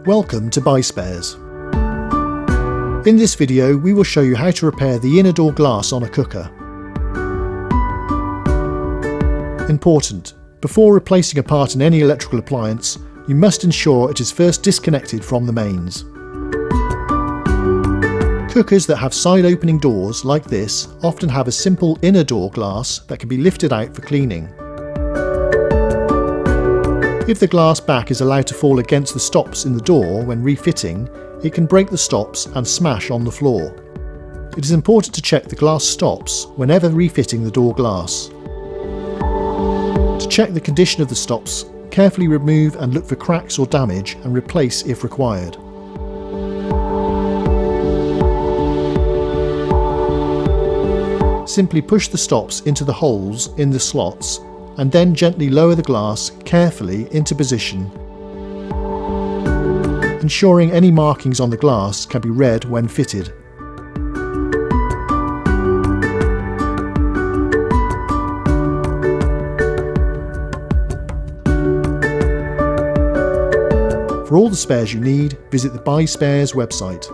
Welcome to Buy Spares. In this video we will show you how to repair the inner door glass on a cooker. Important: before replacing a part in any electrical appliance, you must ensure it is first disconnected from the mains. Cookers that have side opening doors like this often have a simple inner door glass that can be lifted out for cleaning. If the glass back is allowed to fall against the stops in the door when refitting, it can break the stops and smash on the floor. It is important to check the glass stops whenever refitting the door glass. To check the condition of the stops, carefully remove and look for cracks or damage and replace if required. Simply push the stops into the holes in the slots and then gently lower the glass carefully into position, ensuring any markings on the glass can be read when fitted. For all the spares you need, visit the Buy Spares website.